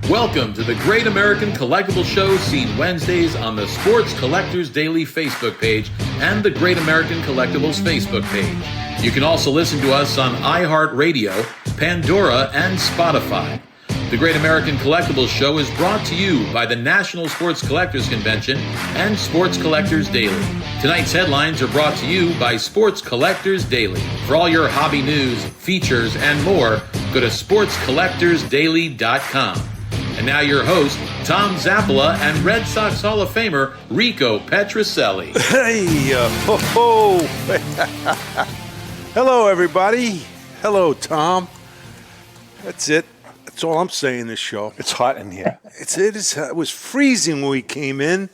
Welcome to the Great American Collectibles Show, seen Wednesdays on the Sports Collectors Daily Facebook page and the Great American Collectibles Facebook page. You can also listen to us on iHeartRadio, Pandora, and Spotify. The Great American Collectibles Show is brought to you by the National Sports Collectors Convention and Sports Collectors Daily. Tonight's headlines are brought to you by Sports Collectors Daily. For all your hobby news, features, and more, go to sportscollectorsdaily.com. And now your host, Tom Zappola, and Red Sox Hall of Famer, Rico Petrocelli. Hey, ho. Hello, everybody. Hello, Tom. That's it. That's all I'm saying this show. It's hot in here. It was freezing when we came in,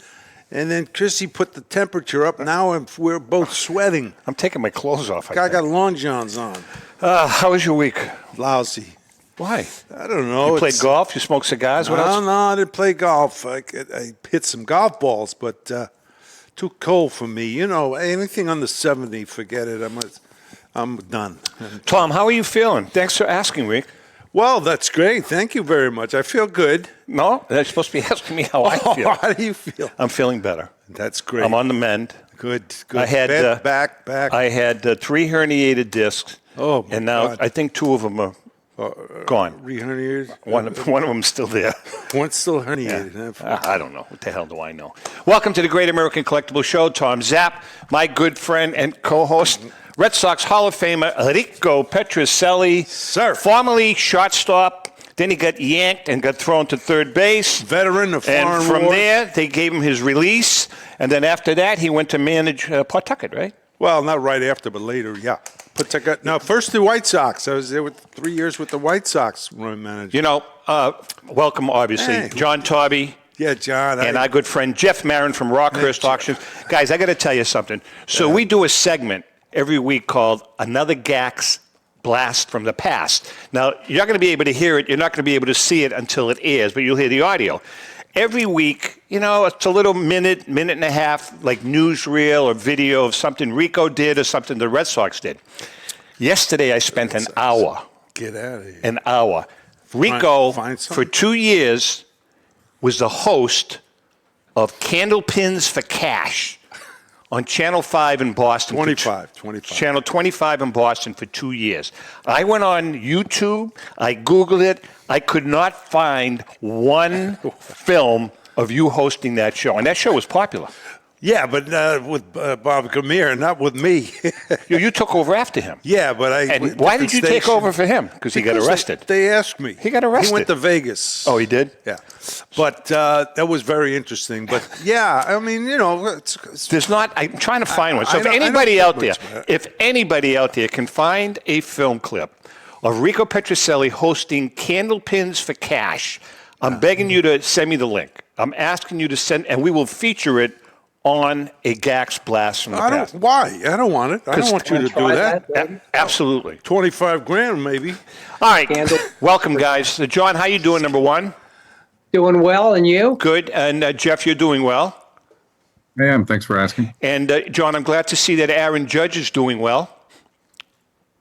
and then Chrissy put the temperature up. Now we're both sweating. I'm taking my clothes off. I got long johns on. How was your week? Lousy. Why? I don't know. You played golf? You smoked cigars? What else? No, I didn't play golf. I hit some golf balls, but too cold for me. You know, anything under 70, forget it. I'm done. Tom, how are you feeling? Thanks for asking, Rick. Well, that's great. Thank you very much. I feel good. No, you're supposed to be asking me how I feel. How do you feel? I'm feeling better. That's great. I'm on the mend. Good. I had back. I had 3 herniated discs. Oh, my and now God. I think 2 of them are gone. Herniated? One of them's still there. One's still herniated. Yeah. I don't know. What the hell do I know? Welcome to the Great American Collectibles Show. Tom Zapp, my good friend and co-host, Red Sox Hall of Famer Rico Petrocelli. Sir. Formerly shortstop. Then he got yanked and got thrown to third base. Veteran of foreign And from wars. there, they gave him his release. And then after that, he went to manage Pawtucket, right? Well, not right after, but later, yeah. Now, first the White Sox. I was there with 3 years with the White Sox run manager. You know, welcome, obviously, Hey. John Tobby. Yeah, John. And our good friend Jeff Marren from Rockhurst Auctions. Guys, I got to tell you something. So we do a segment every week called Another Gax Blast from the Past. Now, you're not going to be able to hear it. You're not going to be able to see it until it airs, but you'll hear the audio. Every week, you know, it's a little minute and a half, like newsreel or video of something Rico did or something the Red Sox did. Yesterday, I spent an hour. Get out of here. An hour. Rico, Find something. for 2 years, was the host of Candlepins for Cash on Channel 5 in Boston. 25. Channel 25 in Boston for 2 years. I went on YouTube. I Googled it. I could not find one film of you hosting that show. And that show was popular. Yeah, but with Bob Gamir, not with me. You took over after him. Yeah, but And why did you take over for him? Because he got arrested. They asked me. He got arrested. He went to Vegas. Oh, he did? Yeah. But that was very interesting. But, yeah, I mean, you know. There's not. I'm trying to find one. So if I don't anybody think out there, much, if anybody out there can find a film clip of Rico Petrocelli hosting Candlepins for Cash, I'm begging you to send me the link. I'm asking you to send, and we will feature it on a Gax Blast from the past. Why? I don't want it. I don't want you to do that. Absolutely. 25 grand, maybe. All right. Welcome, guys. So John, how you doing, number one? Doing well, and you? Good. And Jeff, you're doing well. I am. Thanks for asking. And John, I'm glad to see that Aaron Judge is doing well.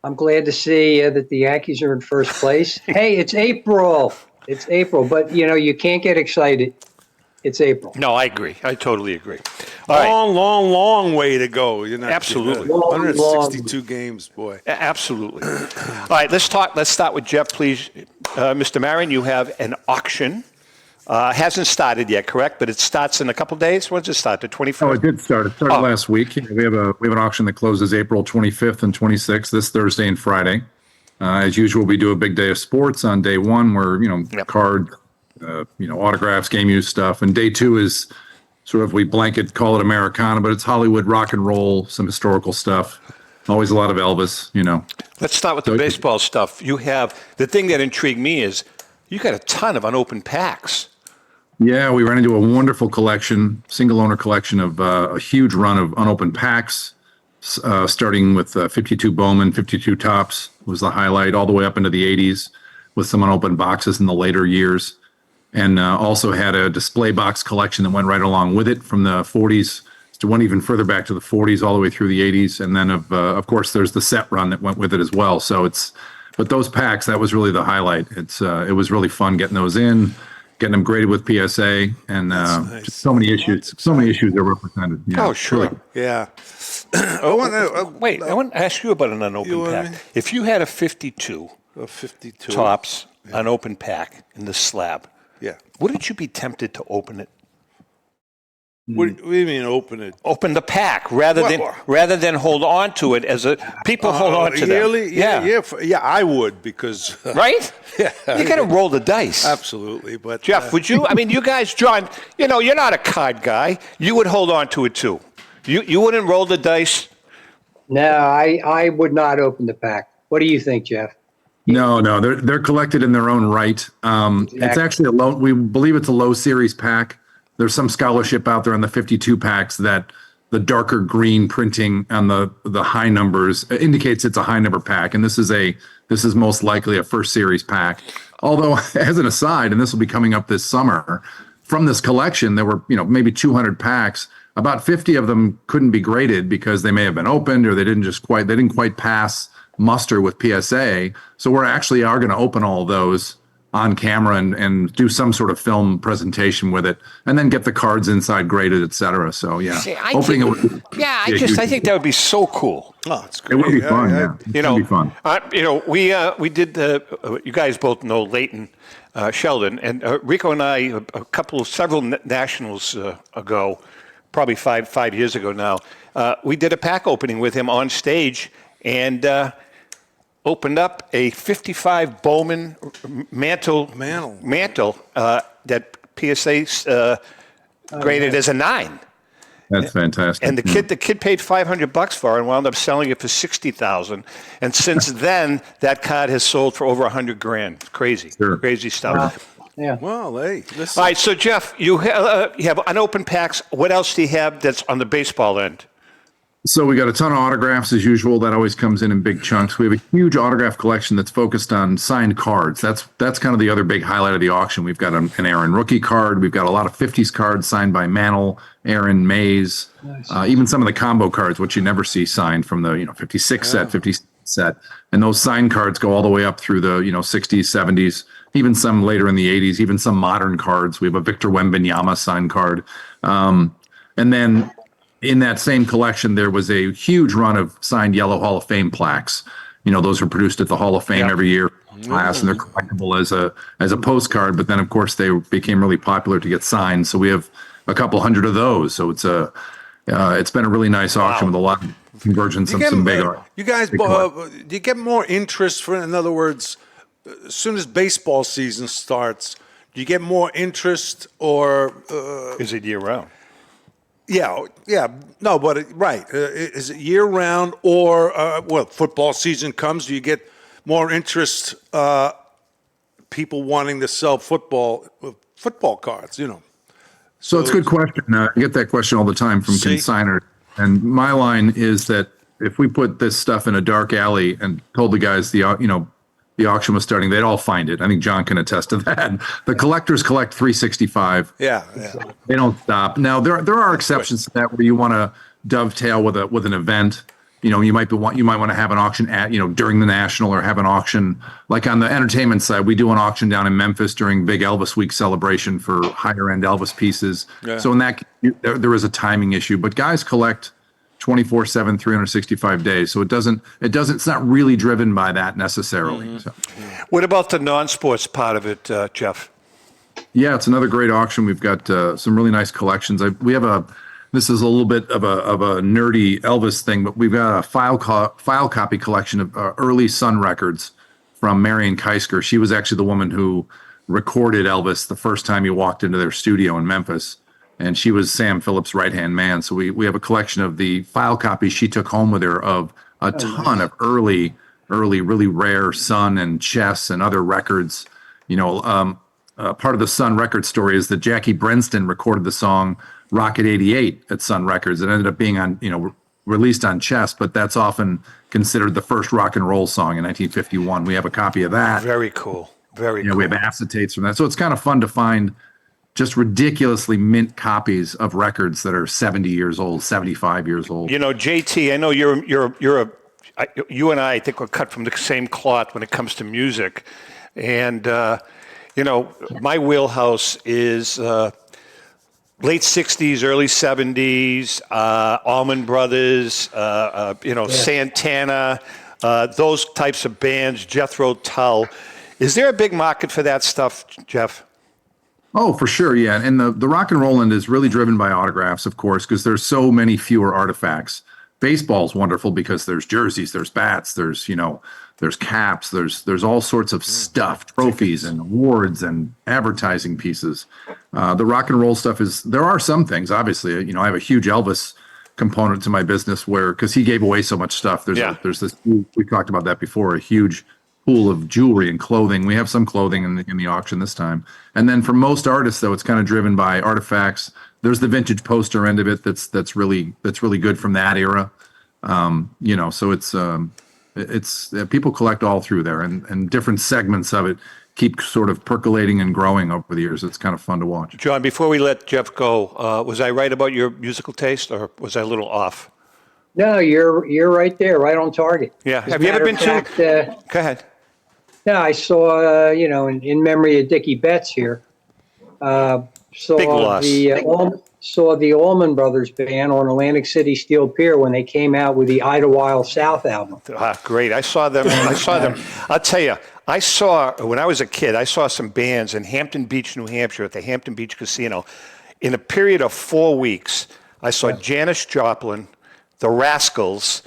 I'm glad to see that the Yankees are in first place. Hey, it's April. It's April, but, you know, you can't get excited. It's April. No, I agree. I totally agree. All right. Long way to go. You know, Absolutely. 162 games, boy. Absolutely. All right, let's start with Jeff, please. Mr. Marren, you have an auction. Hasn't started yet, correct? But it starts in a couple days. When does it start? The 21st? Oh, it did start. It started last week. We have an auction that closes April 25th and 26th, this Thursday and Friday. As usual, we do a big day of sports on day one, where card, autographs, game use stuff, and day two is sort of, we blanket call it Americana, but it's Hollywood rock and roll, some historical stuff. Always a lot of Elvis, Let's start with the baseball stuff. You have, the thing that intrigued me is you got a ton of unopened packs. Yeah, we ran into a wonderful collection, single owner collection of a huge run of unopened packs, starting with 52 Bowman, 52 Tops was the highlight, all the way up into the 80s with some unopened boxes in the later years. And also had a display box collection that went right along with it from the 40s. It went even further back to the 40s, all the way through the 80s. And then, of course, there's the set run that went with it as well. So but those packs, that was really the highlight. It was really fun getting those in. getting them graded with PSA, and nice. just so many issues. So many issues are represented. Yeah, Oh, sure. really. Yeah. Wait, I want to ask you about an unopened want pack. me? If you had a 52 A 52. tops unopened pack in the slab, Yeah. wouldn't you be tempted to open it? What do you mean open it? Open the pack rather What? than hold on to it as a people hold on to Yearly? them. Yeah, I would because Right? Yeah. You got to roll the dice. absolutely. But Jeff, would you? I mean, you guys, John, you're not a card guy. You would hold on to it too. You wouldn't roll the dice. No, I would not open the pack. What do you think, Jeff? No, they're collected in their own right. It's actually we believe it's a low series pack. There's some scholarship out there on the 52 packs that the darker green printing on the high numbers indicates it's a high number pack, and this is most likely a first series pack. Although, as an aside, and this will be coming up this summer, from this collection there were maybe 200 packs. About 50 of them couldn't be graded because they may have been opened or they didn't quite pass muster with PSA. So we're actually going to open all of those on camera and do some sort of film presentation with it, and then get the cards inside graded, etc. So yeah, See, I think that would be so cool. oh, it's it great. would be fun. Yeah, it would be fun. We did. You guys both know Leighton Sheldon, and Rico and I several nationals ago, probably five years ago now. We did a pack opening with him on stage, and opened up a 55 Bowman mantle that PSA graded as a 9. That's fantastic. And the kid paid $500 for it and wound up selling it for $60,000. And since then, that card has sold for over $100,000. Crazy, crazy stuff. Yeah. Well, hey, listen. All right, so Jeff, you have unopened packs. What else do you have that's on the baseball end? So we got a ton of autographs as usual. That always comes in big chunks. We have a huge autograph collection that's focused on signed cards. That's kind of the other big highlight of the auction. We've got an Aaron rookie card. We've got a lot of 50s cards signed by Mantle, Aaron, Mays, even some of the combo cards, which you never see signed from the 56 set, 50 set. And those signed cards go all the way up through the 60s, 70s, even some later in the 80s, even some modern cards. We have a Victor Wembanyama signed card. And then in that same collection, there was a huge run of signed Yellow Hall of Fame plaques. Those are produced at the Hall of Fame every year, class, and they're collectible as a postcard. But then, of course, they became really popular to get signed. So we have a couple hundred of those. So it's been a really nice auction with a lot of convergence and some big art. You guys, do you get more interest in other words, as soon as baseball season starts, do you get more interest or Is it year round? Yeah. No, but right. Is it year round or football season comes? Do you get more interest? People wanting to sell football cards, So it's a good question. I get that question all the time from consigners. And my line is that if we put this stuff in a dark alley and told the guys the auction was starting, they'd all find it. I think John can attest to that. The collectors collect 365. Yeah. They don't stop. Now there are exceptions to that where you want to dovetail with an event. You might want to have an auction at during the National, or have an auction like on the entertainment side. We do an auction down in Memphis during Big Elvis Week celebration for higher end Elvis pieces. Yeah. So in that there is a timing issue, but guys collect 24/7, 365 days. So it's not really driven by that necessarily. Mm-hmm. So. What about the non-sports part of it, Jeff? Yeah, it's another great auction. We've got some really nice collections. This is a little bit of a nerdy Elvis thing, but we've got a file copy collection of early Sun records from Marion Keisker. She was actually the woman who recorded Elvis the first time he walked into their studio in Memphis. And she was Sam Phillips' right-hand man. So we have a collection of the file copies she took home with her of a ton of early, really rare Sun and Chess and other records. Part of the Sun record story is that Jackie Brenston recorded the song Rocket 88 at Sun Records. It ended up being released on Chess, but that's often considered the first rock and roll song in 1951. We have a copy of that. Very cool. Very cool. We have acetates from that. So it's kind of fun to find just ridiculously mint copies of records that are 70 years old, 75 years old. JT, I know you and I think we're cut from the same cloth when it comes to music. And, You know, my wheelhouse is late 60s, early 70s, Allman Brothers, Santana, those types of bands, Jethro Tull. Is there a big market for that stuff, Jeff? Oh, for sure, yeah. And the rock and roll end is really driven by autographs, of course, because there's so many fewer artifacts. Baseball's wonderful because there's jerseys, there's bats, there's caps, there's all sorts of stuff, trophies and awards and advertising pieces. The rock and roll stuff there are some things, obviously. I have a huge Elvis component to my business because he gave away so much stuff. There's this, we talked about that before, a huge pool of jewelry and clothing. We have some clothing in the auction this time. And then for most artists, though, it's kind of driven by artifacts. There's the vintage poster end of it that's really good from that era. So it's people collect all through there, and different segments of it keep sort of percolating and growing over the years. It's kind of fun to watch. John, before we let Jeff go, was I right about your musical taste, or was I a little off? No, you're right there, right on target. Yeah. As Have you ever been to? Go ahead. Yeah, I saw, in memory of Dickie Betts here. Big loss. Saw the Allman Brothers band on Atlantic City Steel Pier when they came out with the Idlewild South album. Great. I saw them. I'll tell you, when I was a kid, I saw some bands in Hampton Beach, New Hampshire at the Hampton Beach Casino. In a period of 4 weeks, I saw Janis Joplin, the Rascals,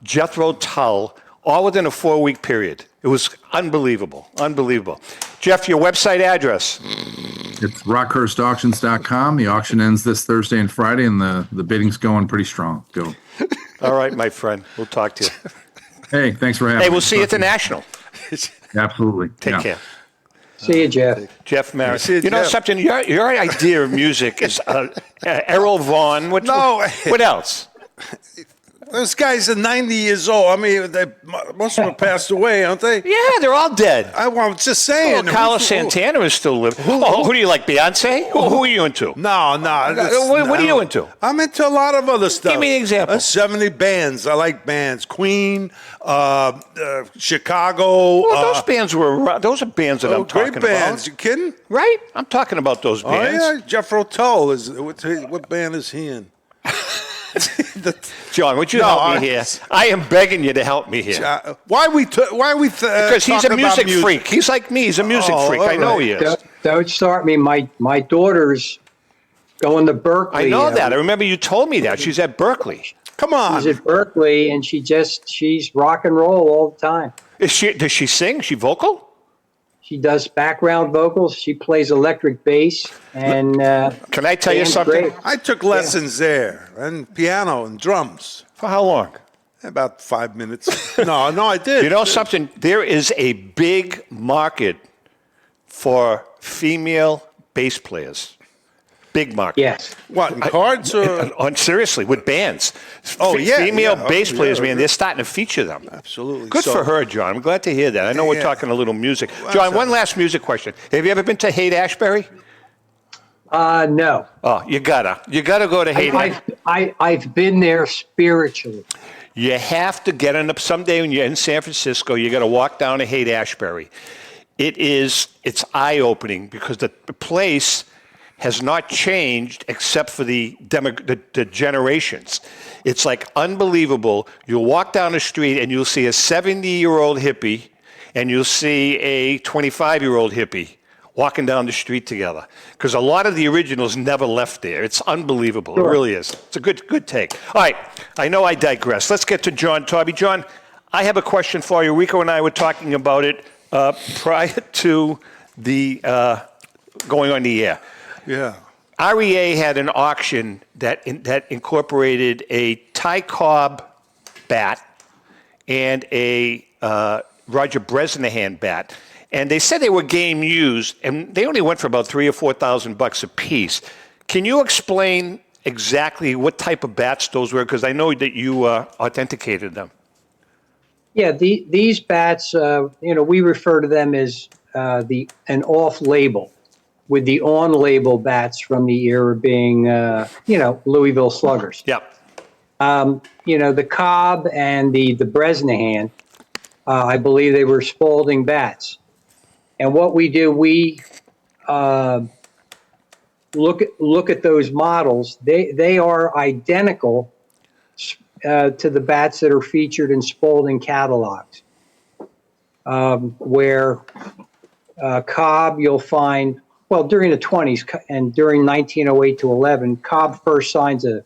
Jethro Tull, all within a 4-week period. It was unbelievable. Jeff, your website address? It's rockhurstauctions.com. The auction ends this Thursday and Friday, and the bidding's going pretty strong. Go. All right, my friend. We'll talk to you. Hey, thanks for having me. Hey, we'll see you at the National. Absolutely. Take care. See you, Jeff. Jeff Marren. You know something? Your idea of music is Errol Vaughn. What else? Those guys are 90 years old. I mean, most of them passed away, aren't they? Yeah, they're all dead. I was just saying. Carlos Santana is still living. Who do you like, Beyonce? Who are you into? No. What are you into? I'm into a lot of other stuff. Give me an example. 70 bands. I like bands. Queen, Chicago. Well, those are bands that I'm talking great bands. about. You kidding? Right? I'm talking about those bands. Oh, yeah. Jethro Tull. What band is he in? John, would you help me here? I am begging you to help me here. Why we? Because he's a music freak. He's like me. He's a music freak. I know he is. Don't start me. My daughter's going to Berkeley. I know that. I remember you told me that. She's at Berkeley. Come on. She's at Berkeley, and she's rock and roll all the time. Does she sing? Is she vocal? She does background vocals. She plays electric bass. And can I tell you something? Great. I took lessons there, and piano and drums. For how long? About 5 minutes. No, I did. You know something? There is a big market for female bass players. Big market. Yes. What, in cards or? Seriously, with bands. Oh, yeah. Female yeah. bass players, man, yeah. they're starting to feature them. Absolutely. Good for her, John. I'm glad to hear that. I know we're talking a little music. John, one last music question. Have you ever been to Haight-Ashbury? No. Oh, you gotta go to Haight-Ashbury. I've been there spiritually. You have to get on up someday when you're in San Francisco. You got to walk down to Haight-Ashbury. It's eye-opening because the place has not changed except for the generations. It's like unbelievable. You'll walk down the street and you'll see a 70-year-old hippie and you'll see a 25-year-old hippie walking down the street together. Because a lot of the originals never left there. It's unbelievable. Sure. It really is. It's a good take. All right. I know I digress. Let's get to John Taube. John, I have a question for you. Rico and I were talking about it prior to the going on the air. Yeah. REA had an auction that incorporated a Ty Cobb bat and a Roger Bresnahan bat. And they said they were game used, and they only went for about $3,000 or $4,000 a piece. Can you explain exactly what type of bats those were? Because I know that you authenticated them. Yeah, these bats, we refer to them as an off-label, with the on-label bats from the era being, Louisville Sluggers. Yep. The Cobb and the Bresnahan, I believe they were Spalding bats. And what we do, we look at those models. They are identical to the bats that are featured in Spalding catalogs. Where Cobb, you'll find, well, during the 20s and during 1908 to 11, Cobb first signs an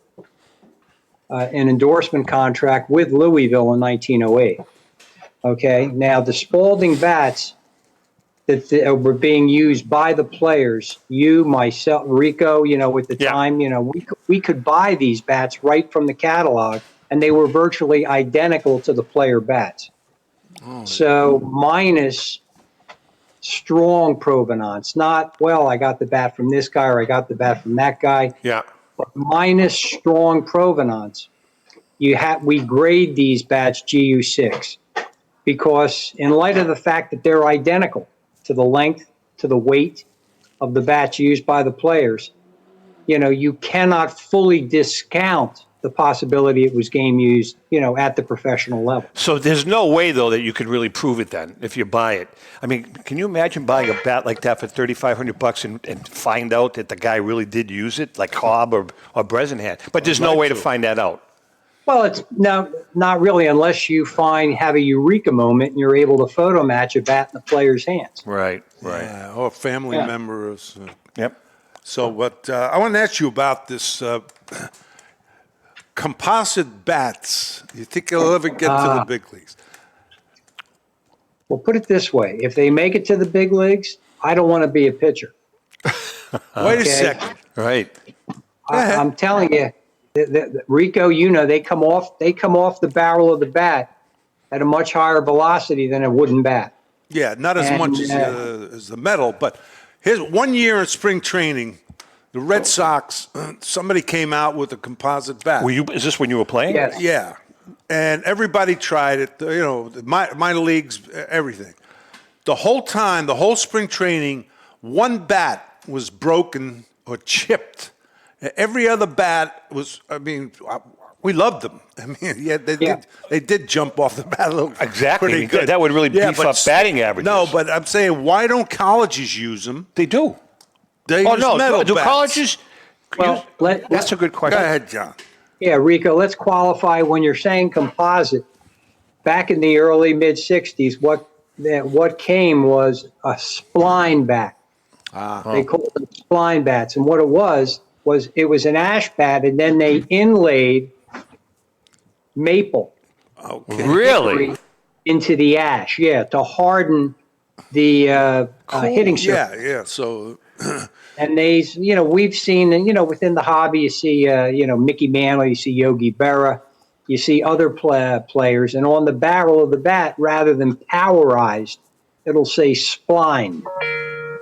endorsement contract with Louisville in 1908. Okay, now the Spalding bats that were being used by the players, you, myself, Rico, at the time, we could buy these bats right from the catalog, and they were virtually identical to the player bats. So minus strong provenance, not, well, I got the bat from this guy or I got the bat from that guy. Yeah. But minus strong provenance, we grade these bats GU6 because in light of the fact that they're identical to the length, to the weight of the bats used by the players, you cannot fully discount the possibility it was game used, at the professional level. So there's no way, though, that you could really prove it then if you buy it. I mean, can you imagine buying a bat like that for $3,500 and find out that the guy really did use it, like Cobb or Bresnahan? But there's no way to find that out. Well, it's not really, unless you have a eureka moment and you're able to photo match a bat in the player's hands. Right. Yeah, or a family member. Yep. So what I want to ask you about this composite bats. You think it'll ever get to the big leagues? Well, put it this way. If they make it to the big leagues, I don't want to be a pitcher. Wait a second. Right. I'm telling you, Rico, they come off the barrel of the bat at a much higher velocity than a wooden bat. Yeah, not as much as the metal, but here's 1 year in spring training. The Red Sox, somebody came out with a composite bat. Is this when you were playing? Yes. Yeah, and everybody tried it. Minor leagues, everything. The whole time, the whole spring training, one bat was broken or chipped. Every other bat was. We loved them. They did jump off the bat a little. Exactly. Pretty good. That would really beef up batting averages. No, but I'm saying, why don't colleges use them? They do. They use metal do bats. Colleges? Well, that's a good question. Go ahead, John. Yeah, Rico, let's qualify when you're saying composite. Back in the early mid-'60s, what came was a spline bat. They called them spline bats. And what it was an ash bat, and then they inlaid maple. Okay. Really? Into the ash, to harden the hitting surface. Yeah. So, and we've seen, within the hobby, you see, Mickey Mantle, you see Yogi Berra, you see other players, and on the barrel of the bat, rather than powerized, it'll say spline.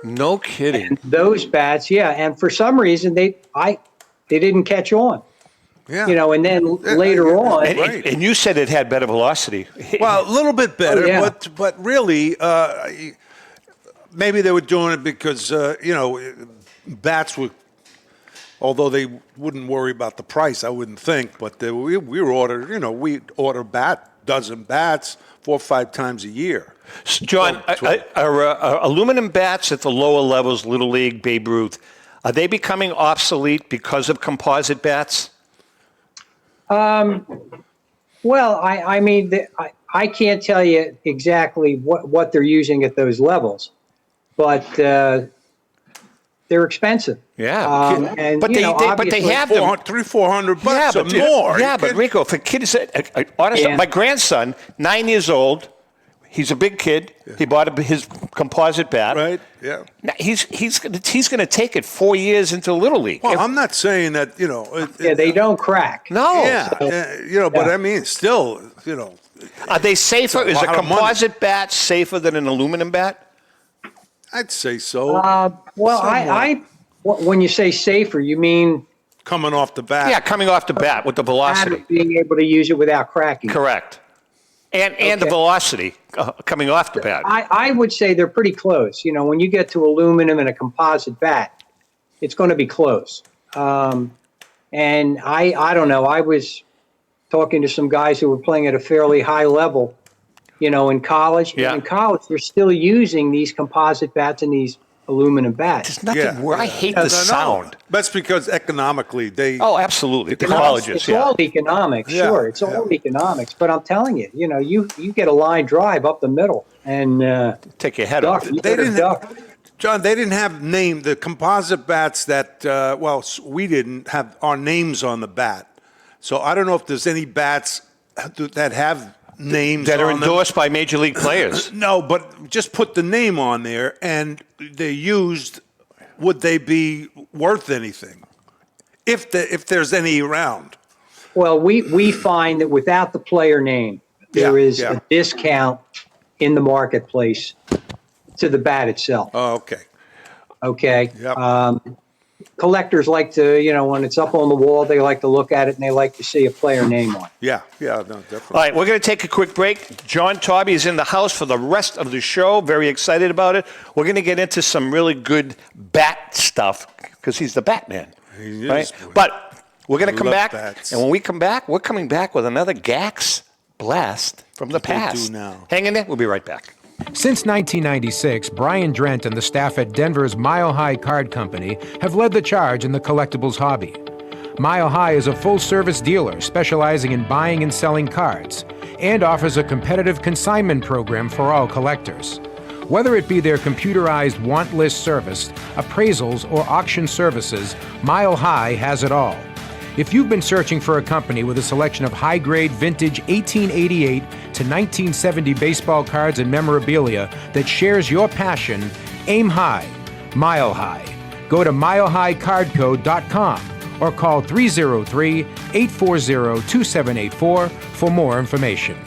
No kidding. And those bats, and for some reason they didn't catch on. yeah. And then later on, And you said it had better velocity. Well, a little bit better, yeah. but really, maybe they were doing it because bats were. Although they wouldn't worry about the price, I wouldn't think. But we order dozen bats 4 or 5 times a year. John, are aluminum bats at the lower levels, Little League, Babe Ruth, are they becoming obsolete because of composite bats? well, I can't tell you exactly what they're using at those levels, but they're expensive. Yeah, and but they have them. $300-400 or more. Yeah, but Rico, if a kid is honestly, my grandson, 9 years old, he's a big kid. Yeah. He bought his composite bat. Right. Yeah. Now, he's going to take it 4 years into Little League. Well, I'm not saying that they don't crack. No. Yeah. But I mean, still, Are they safer? Is a composite bat safer than an aluminum bat? I'd say so. Well, when you say safer, you mean coming off the bat. Yeah, coming off the bat with the velocity. Being able to use it without cracking. Correct. And the velocity coming off the bat. I would say they're pretty close. When you get to aluminum and a composite bat, it's going to be close. And I don't know. I was talking to some guys who were playing at a fairly high level in college. Yeah. In college, they're still using these composite bats and these aluminum bats. There's nothing where I hate the sound. That's because economically they. Oh, absolutely. The No, colleges, it's all economics, Yeah, sure. It's all economics. But I'm telling you, you get a line drive up the middle and Take your head duck. off. You They better didn't. duck. John, they didn't have the composite bats that. We didn't have our names on the bat, so I don't know if there's any bats that have names That are on them. endorsed by major league players. No, but just put the name on there, and they're used. Would they be worth anything if there's any around? Well, we find that without the player name, there is a discount in the marketplace to the bat itself. Oh, okay. Okay. Yep. Collectors like to, when it's up on the wall, they like to look at it and they like to see a player name on it. Yeah, no, definitely. All right, we're going to take a quick break. John Taube is in the house for the rest of the show. Very excited about it. We're going to get into some really good bat stuff because he's the Batman. He right? is, boy. But we're going to come Love back, bats. and when we come back, we're coming back with another Gax blast from the What they do past. now. Hang in there. We'll be right back. Since 1996, Brian Drent and the staff at Denver's Mile High Card Company have led the charge in the collectibles hobby. Mile High is a full-service dealer specializing in buying and selling cards and offers a competitive consignment program for all collectors. Whether it be their computerized want list service, appraisals, or auction services, Mile High has it all. If you've been searching for a company with a selection of high-grade vintage 1888 to 1970 baseball cards and memorabilia that shares your passion, aim high, mile high. Go to milehighcardco.com or call 303-840-2784 for more information.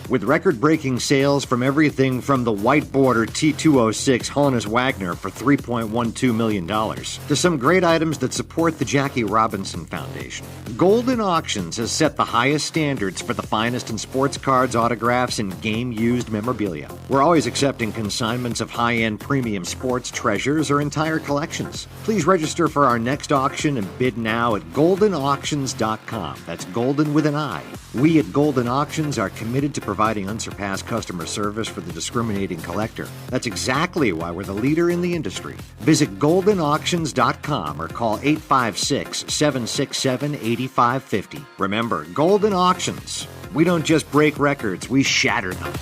With record-breaking sales from everything from the white border T206 Honus Wagner for $3.12 million to some great items that support the Jackie Robinson Foundation, Golden Auctions has set the highest standards for the finest in sports cards, autographs, and game-used memorabilia. We're always accepting consignments of high-end premium sports treasures or entire collections. Please register for our next auction and bid now at goldenauctions.com. That's golden with an I. We at Golden Auctions are committed to providing unsurpassed customer service for the discriminating collector. That's exactly why we're the leader in the industry. Visit goldenauctions.com or call 856-767-8550. Remember, Golden Auctions. We don't just break records, we shatter them.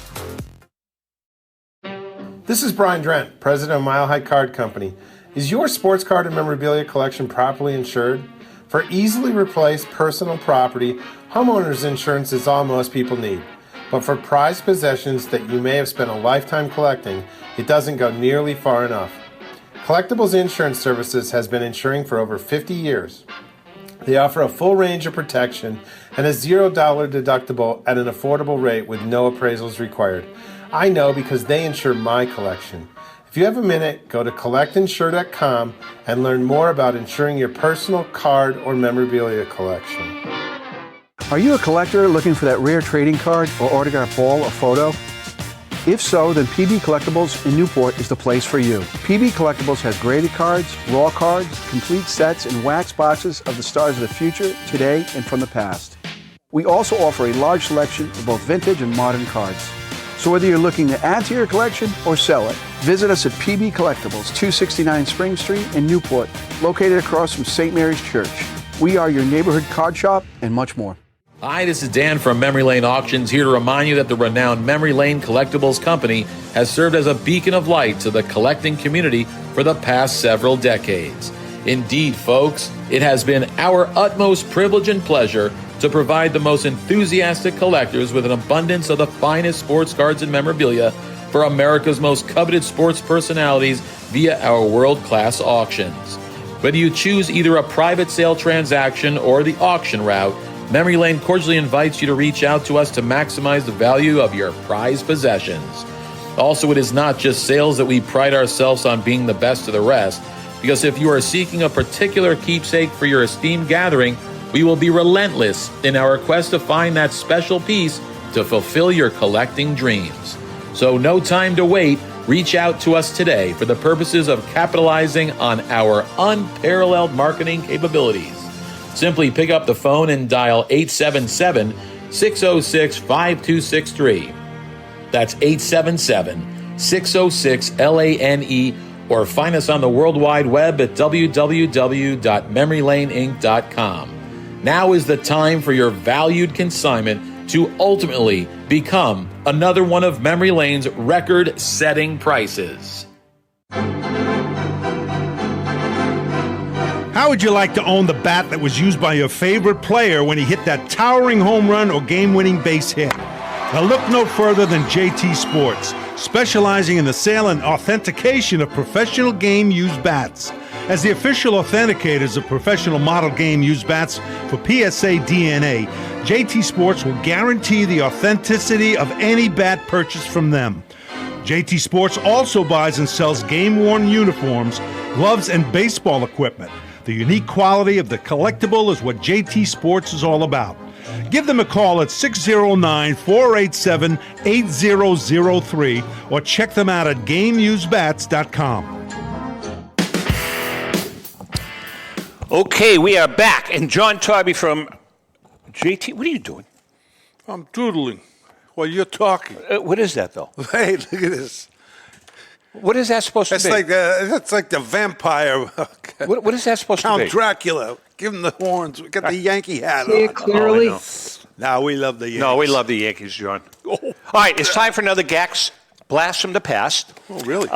This is Brian Drent, president of Mile High Card Company. Is your sports card and memorabilia collection properly insured? For easily replaced personal property, homeowners insurance is all most people need. But for prized possessions that you may have spent a lifetime collecting, it doesn't go nearly far enough. Collectables Insurance Services has been insuring for over 50 years. They offer a full range of protection and a $0 deductible at an affordable rate with no appraisals required. I know because they insure my collection. If you have a minute, go to collectinsure.com and learn more about insuring your personal card or memorabilia collection. Are you a collector looking for that rare trading card or autographed ball or photo? If so, then PB Collectibles in Newport is the place for you. PB Collectibles has graded cards, raw cards, complete sets, and wax boxes of the stars of the future, today, and from the past. We also offer a large selection of both vintage and modern cards. So whether you're looking to add to your collection or sell it, visit us at PB Collectibles, 269 Spring Street in Newport, located across from St. Mary's Church. We are your neighborhood card shop and much more. Hi, this is Dan from Memory Lane Auctions, here to remind you that the renowned Memory Lane Collectibles Company has served as a beacon of light to the collecting community for the past several decades. Indeed, folks, it has been our utmost privilege and pleasure to provide the most enthusiastic collectors with an abundance of the finest sports cards and memorabilia for America's most coveted sports personalities via our world-class auctions. Whether you choose either a private sale transaction or the auction route, Memory Lane cordially invites you to reach out to us to maximize the value of your prized possessions. Also, it is not just sales that we pride ourselves on being the best of the rest, because if you are seeking a particular keepsake for your esteemed gathering, we will be relentless in our quest to find that special piece to fulfill your collecting dreams. So no time to wait. Reach out to us today for the purposes of capitalizing on our unparalleled marketing capabilities. Simply pick up the phone and dial 877-660-6800 877-606-5263. That's 877-606-LANE, or find us on the World Wide Web at www.memorylaneinc.com. Now is the time for your valued consignment to ultimately become another one of Memory Lane's record-setting prices. How would you like to own the bat that was used by your favorite player when he hit that towering home run or game-winning base hit? Now look no further than JT Sports, specializing in the sale and authentication of professional game-used bats. As the official authenticators of professional model game-used bats for PSA DNA, JT Sports will guarantee the authenticity of any bat purchased from them. JT Sports also buys and sells game-worn uniforms, gloves, and baseball equipment. The unique quality of the collectible is what JT Sports is all about. Give them a call at 609-487-8003 or check them out at GameUseBats.com. Okay, we are back. And John Tarby from JT, what are you doing? I'm doodling while you're talking. What is that, though? Hey, look at this. What is that supposed to be? That's like the vampire. What is that supposed to be? Count Dracula. Give him the horns. We got the Yankee hat See it on. clearly? No, we love the Yankees. No, we love the Yankees, John. All right, it's time for another Gax Blast from the Past. Oh, really?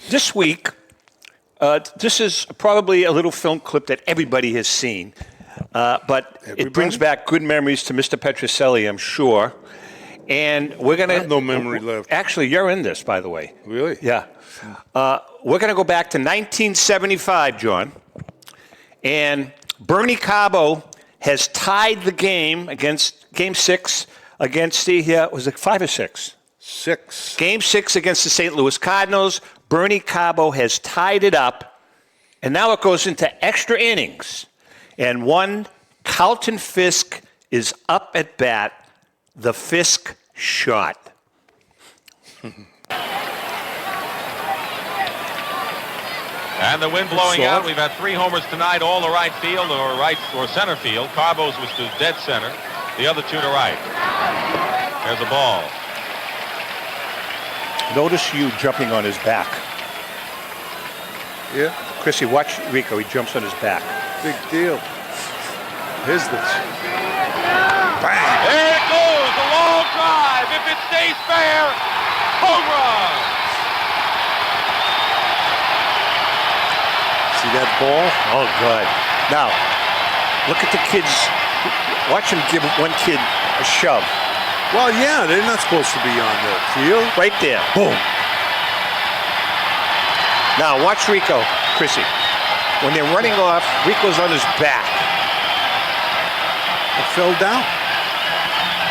This week, this is probably a little film clip that everybody has seen, but it brings back good memories to Mr. Petrocelli, I'm sure. And we're going to... I have no memory left. Actually, you're in this, by the way. Really? Yeah. We're going to go back to 1975, John. And Bernie Cabo has tied the game against Game 6 against the... was it 5 or 6? 6. Game 6 against the St. Louis Cardinals. Bernie Cabo has tied it up. And now it goes into extra innings. And one, Carlton Fisk is up at bat. The Fisk shot. And the wind blowing out. We've had 3 homers tonight, all to right field or center field. Carbo's was to dead center. The other 2 to right. There's a ball. Notice you jumping on his back. Yeah. Chrissy, watch Rico. He jumps on his back. Big deal. Here's the... Bang! There it goes. A long drive. If it stays fair, home run. See that ball? Oh, good. Now, look at the kids. Watch him give one kid a shove. Well, yeah, they're not supposed to be on the field. Right there. Boom. Now, watch Rico, Chrissy. When they're running off, Rico's on his back. It fell down.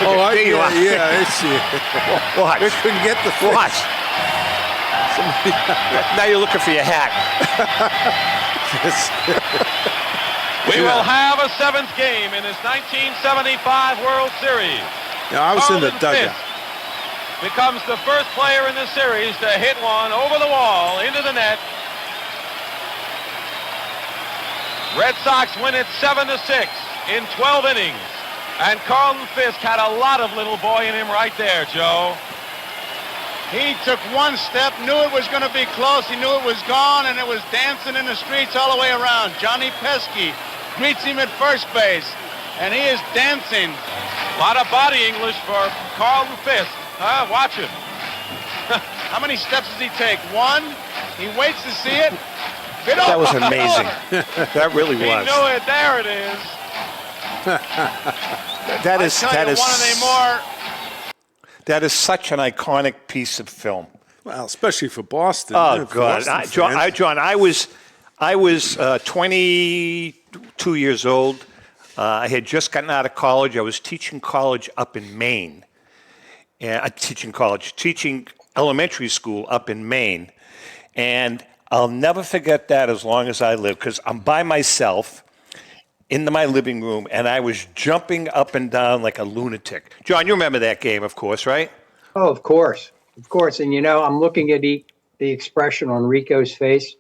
There you are. Yeah, I see it. Watch. They couldn't get the fish. Watch. Now you're looking for your hat. We will have a 7th game in this 1975 World Series. Yeah, I was in the Carlton dugout. Fisk becomes the first player in the series to hit one over the wall into the net. Red Sox win it 7-6 in 12 innings. And Carlton Fisk had a lot of little boy in him right there, Joe. He took one step, knew it was going to be close, he knew it was gone, and it was dancing in the streets all the way around. Johnny Pesky greets him at first base, and he is dancing. A lot of body English for Carlton Fisk. Watch him. How many steps does he take? One. He waits to see it. That was amazing. That really was. He knew it. There it is. That is That is such an iconic piece of film. Well, especially for Boston. Oh, God. John, I was 22 years old. I had just gotten out of college. I was teaching college up in Maine. Teaching elementary school up in Maine. And I'll never forget that as long as I live, because I'm by myself in my living room, and I was jumping up and down like a lunatic. John, you remember that game, of course, right? Oh, of course. Of course. And, I'm looking at the expression on Rico's face.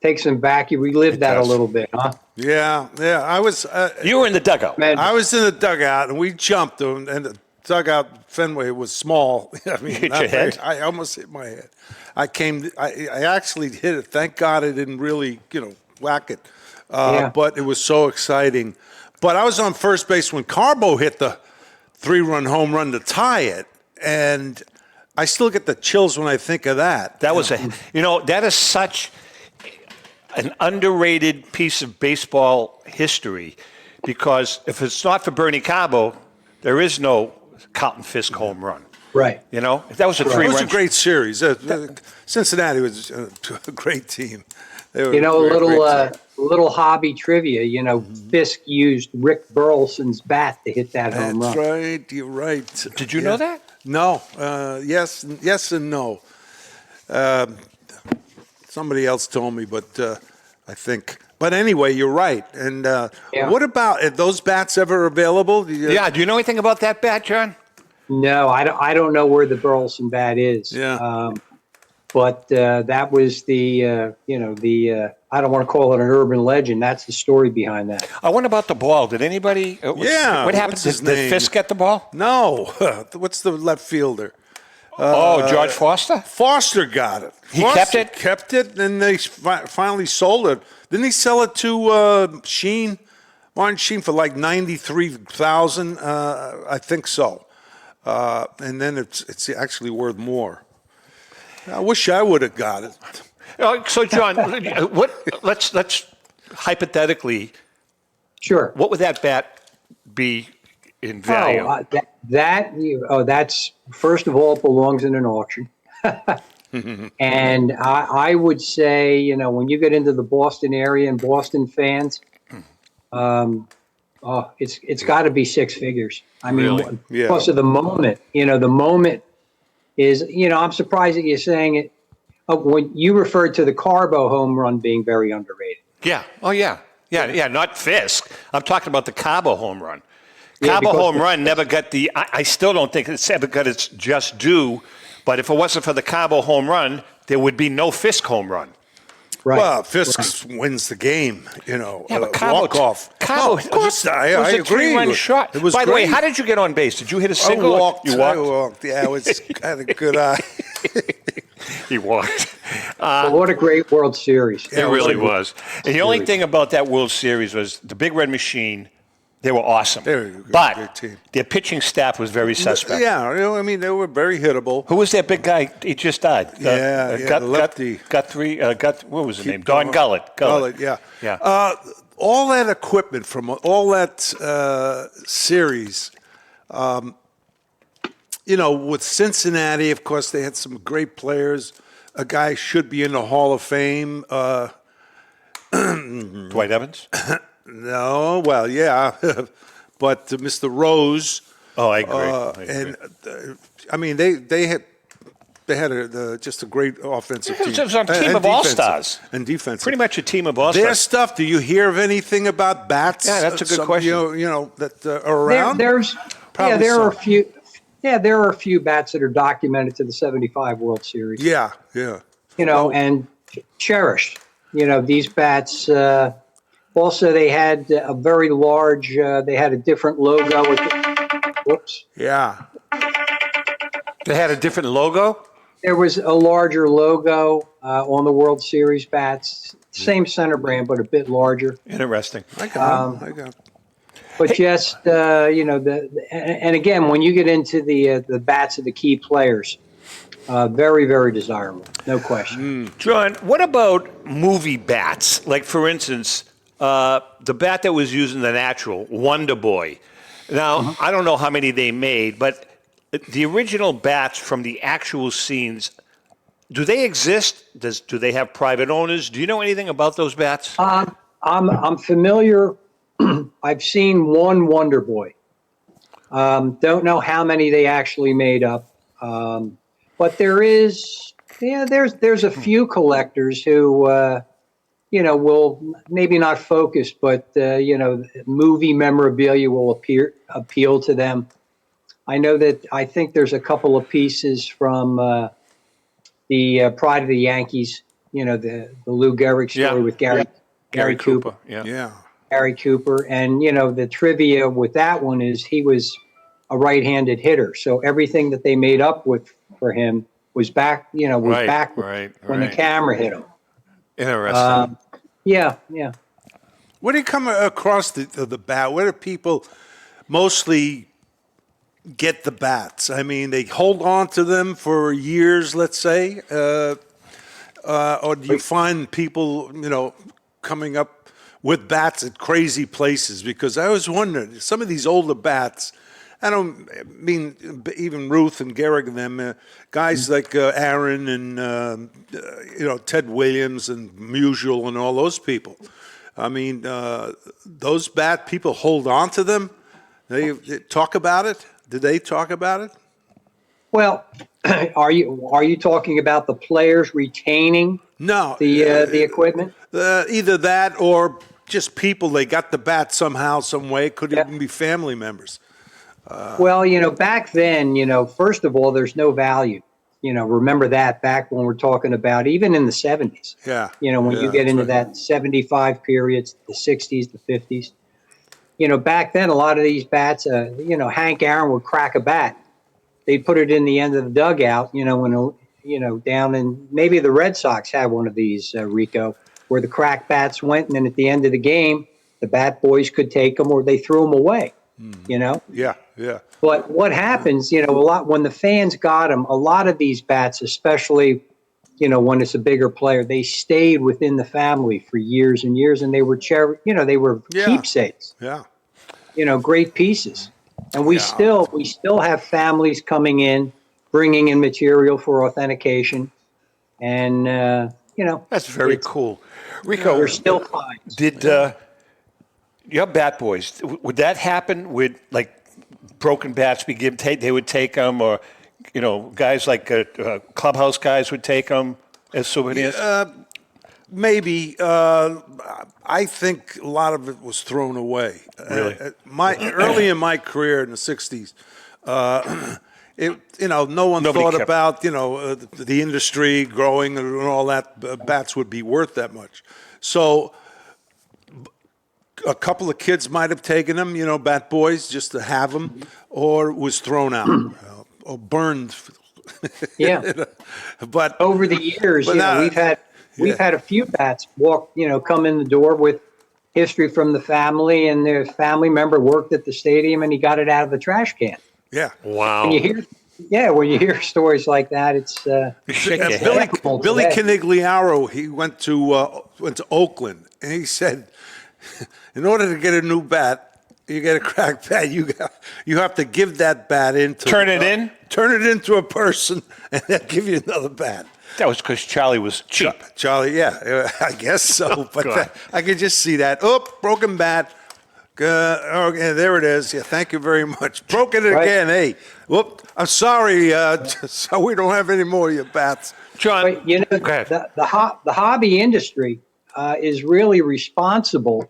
Takes them back. You relived that a does. little bit, huh? Yeah. I was. You were in the dugout. Man, I was in the dugout, and we jumped, and the dugout Fenway was small. I mean, Hit not your head? I almost hit my head. I actually hit it. Thank God I didn't really, whack it. Yeah. But it was so exciting. But I was on first base when Carbo hit the 3-run home run to tie it, and I still get the chills when I think of that. That was that is such an underrated piece of baseball history, because if it's not for Bernie Carbo, there is no Carlton Fisk home run. right. If that was a It was three-run. a great series. Cincinnati was a great team. They were A a great team. little hobby trivia. Fisk used Rick Burleson's bat to hit that home That's run. right. You're right. Did you know that? No. Yes and no. Somebody else told me, but I think. But anyway, you're right. And what about, are those bats ever available? Do you know anything about that bat, John? No, I don't know where the Burleson bat is. Yeah. But that was the I don't want to call it an urban legend. That's the story behind that. I wonder about the ball. Did anybody? Yeah, What happened? what's his Did name? Fisk get the ball? No. What's the left fielder? George Foster? Foster got it. He Foster kept it? Kept it, and they finally sold it. Didn't he sell it to Martin Sheen, for like $93,000? I think so. And then it's actually worth more. I wish I would have got it. So, John, let's hypothetically. Sure. What would that bat be in value? That's first of all, it belongs in an auction. And I would say, when you get into the Boston area and Boston fans, it's got to be six figures. I mean, Really? Yeah. because of the moment. The moment is, I'm surprised that you're saying it. When you referred to the Carbo home run being very underrated. Yeah. Oh, yeah. Yeah. Not Fisk. I'm talking about the Cabo home run. Yeah, Cabo because home run never got the. I still don't think it's ever got its just due. But if it wasn't for the Cabo home run, there would be no Fisk home run. Right. Well, Fisk wins the game, but Cabo, walk off. Cabo, No, of course, I it was a agree. three-run shot. It was By the way, great. how did you get on base? Did you hit a I single? walked. You walked. I walked. Yeah, it was had a good eye. He walked. But what a great World Series. It really was. And the only thing about that World Series was the Big Red Machine. They were awesome. They were a great but team. their pitching staff was very suspect. Yeah, they were very hittable. Who was that big guy? He just died. The lefty. What was his name? Don Gullett. Gullett, yeah. Yeah. All that equipment from all that series, with Cincinnati, of course, they had some great players. A guy should be in the Hall of Fame. Dwight Evans? No, well, yeah, but Mr. Rose. Oh, I agree. They had just a great offensive team. It was a team And of all-stars. and defense. Pretty much a team of all-stars. Their stuff. Do you hear of anything about bats? Yeah, that's a good question. That are around. There Probably are a some. few. Yeah, there are a few bats that are documented to the '75 World Series. Yeah. And cherished. These bats. Also, they had a very large. They had a different logo. Whoops. Yeah. They had a different logo? There was a larger logo on the World Series bats. Same center brand, but a bit larger. Interesting. I got. But just and again, when you get into the bats of the key players, very, very desirable, no question. John, what about movie bats? Like, for instance, the bat that was used in the Natural, Wonder Boy. Now, I don't know how many they made, but the original bats from the actual scenes, do they exist? Do they have private owners? Do you know anything about those bats? I'm familiar. I've seen one Wonder Boy. Don't know how many they actually made up, but there's a few collectors who will maybe not focus, but movie memorabilia will appeal to them. I think there's a couple of pieces from the Pride of the Yankees the Lou Gehrig story with Gary Cooper. Yeah. Gary Cooper. And, the trivia with that one is he was a right-handed hitter. So everything that they made up for him was back, Right. when the camera hit him. Interesting. Yeah. Where do you come across the bat? Where do people mostly get the bats? I mean, they hold on to them for years, let's say, or do you find people, coming up with bats at crazy places? Because I was wondering, some of these older bats, I don't mean even Ruth and Gehrig and them, guys like Aaron and, Ted Williams and Musial and all those people. I mean, those bat people hold on to them. They talk about it. Did they talk about it? Well, are you talking about the players retaining the equipment? Either that or just people, they got the bat somehow, some way. Could even be family members. Well, back then, first of all, there's no value. Remember that back when we're talking about even in the 70s. Yeah. When you get into that 75 periods, the 60s, the 50s. Back then, a lot of these bats, Hank Aaron would crack a bat. They'd put it in the end of the dugout, when, down in, maybe the Red Sox had one of these, Rico, where the cracked bats went, and then at the end of the game, the bat boys could take them or they threw them away, Yeah. But what happens, a lot when the fans got them, a lot of these bats, especially, when it's a bigger player, they stayed within the family for years and years, and they were they were keepsakes. Yeah. Great pieces. And we still have families coming in, bringing in material for authentication, and That's very cool. Rico, there's still fines. Did your bat boys, would that happen with like broken bats be given? They would take them, or guys like clubhouse guys would take them as souvenirs. Maybe. I think a lot of it was thrown away. Really? Early in my career in the 60s, no one thought about, the industry growing and all that. Bats would be worth that much. So a couple of kids might have taken them, bat boys, just to have them, or was thrown out or burned. Yeah. But over the years, we've had a few bats come in the door with history from the family, and their family member worked at the stadium and he got it out of the trash can. Yeah. Wow. When you hear stories like that, it's Billy Canigliaro, he went to Oakland, and he said, in order to get a new bat, you get a cracked bat. You have to give that bat turn it into a person, and they'll give you another bat. That was because Charlie was cheap. Charlie, yeah, I guess so. But I could just see that. Oh, broken bat. Okay, there it is. Yeah, thank you very much. Broken it again. Hey, whoop. I'm sorry. So we don't have any more of your bats. John, but, go ahead. The hobby industry is really responsible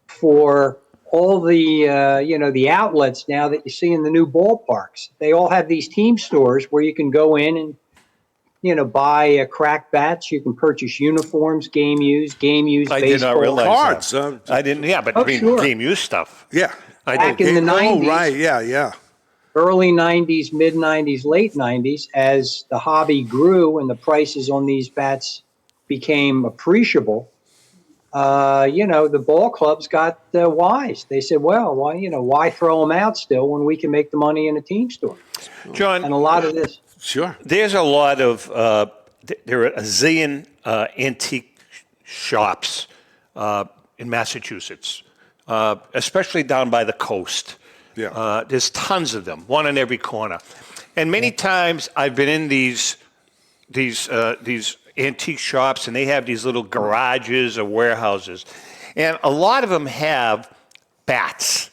for all the the outlets now that you see in the new ballparks. They all have these team stores where you can go in and buy cracked bats. You can purchase uniforms, game used I baseball did not realize cards. That. I didn't. Yeah, but game used stuff. Yeah, back in the 90s. Oh, right. Yeah. Early 90s, mid 90s, late 90s, as the hobby grew and the prices on these bats became appreciable. The ball clubs got wise. They said, well, why throw them out still when we can make the money in a team store? John, and a lot of this. Sure. There's a lot of there are a zillion antique shops in Massachusetts, especially down by the coast. Yeah. There's tons of them, one on every corner, and many times I've been in these antique shops, and they have these little garages or warehouses, and a lot of them have bats.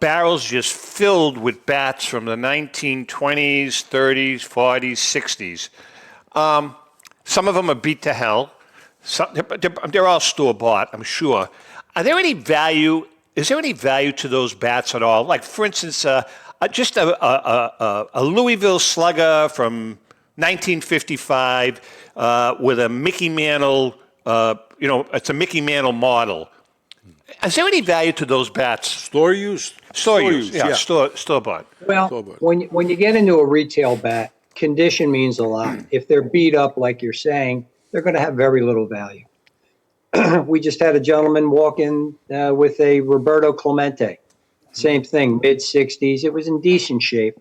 Barrels just filled with bats from the 1920s, 30s, 40s, 60s. Some of them are beat to hell. They're all store-bought, I'm sure. Is there any value to those bats at all? Like, for instance, just a Louisville Slugger from 1955 with a Mickey Mantle, it's a Mickey Mantle model. Is there any value to those bats? Store used. Store used, yeah. Store bought. Well, when you get into a retail bat, condition means a lot. If they're beat up, like you're saying, they're going to have very little value. We just had a gentleman walk in with a Roberto Clemente. Same thing, mid-60s. It was in decent shape,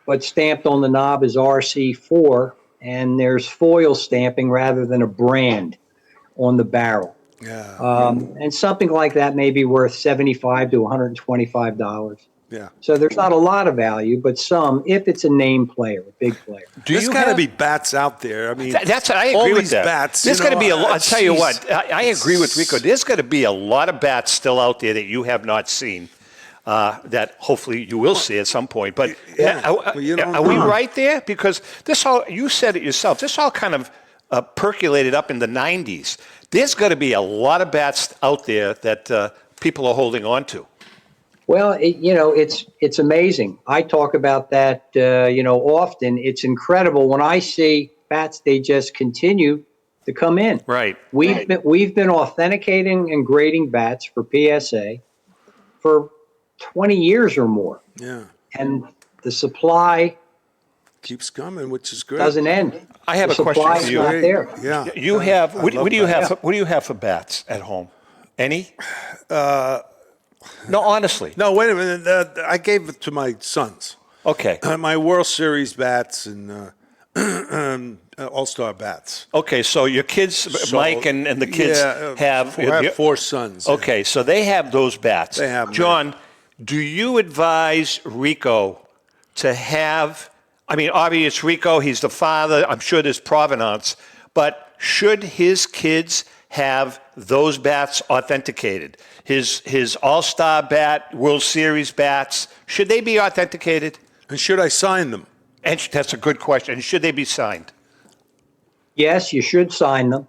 but stamped on the knob is RC4, and there's foil stamping rather than a brand on the barrel. Yeah. And something like that may be worth $75 to $125. Yeah. So there's not a lot of value, but some, if it's a name player, a big player. There's got to be bats out there. I mean, I agree with that. Bats. There's got to be a lot. I'll tell you what. I agree with Rico. There's got to be a lot of bats still out there that you have not seen. That hopefully you will see at some point. But are we right there? Because this all, you said it yourself, this all kind of percolated up in the 90s. There's got to be a lot of bats out there that people are holding on to. Well, it's amazing. I talk about that, often. It's incredible. When I see bats, they just continue to come in. Right. We've been authenticating and grading bats for PSA for 20 years or more. Yeah. And the supply keeps coming, which is great. Doesn't end. I have the a question for you. Not there. Yeah. You have what do you have? What do you have for bats at home? Any? No, honestly. No, wait a minute. I gave it to my sons. Okay. My World Series bats and All-Star bats. Okay, so your kids, Mike and the kids have... I have 4 sons. Okay, so they have those bats. They have them. John, do you advise Rico to have... I mean, obviously it's Rico, he's the father, I'm sure there's provenance, but should his kids have those bats authenticated? His All-Star bat, World Series bats, should they be authenticated? And should I sign them? And that's a good question. And should they be signed? Yes, you should sign them.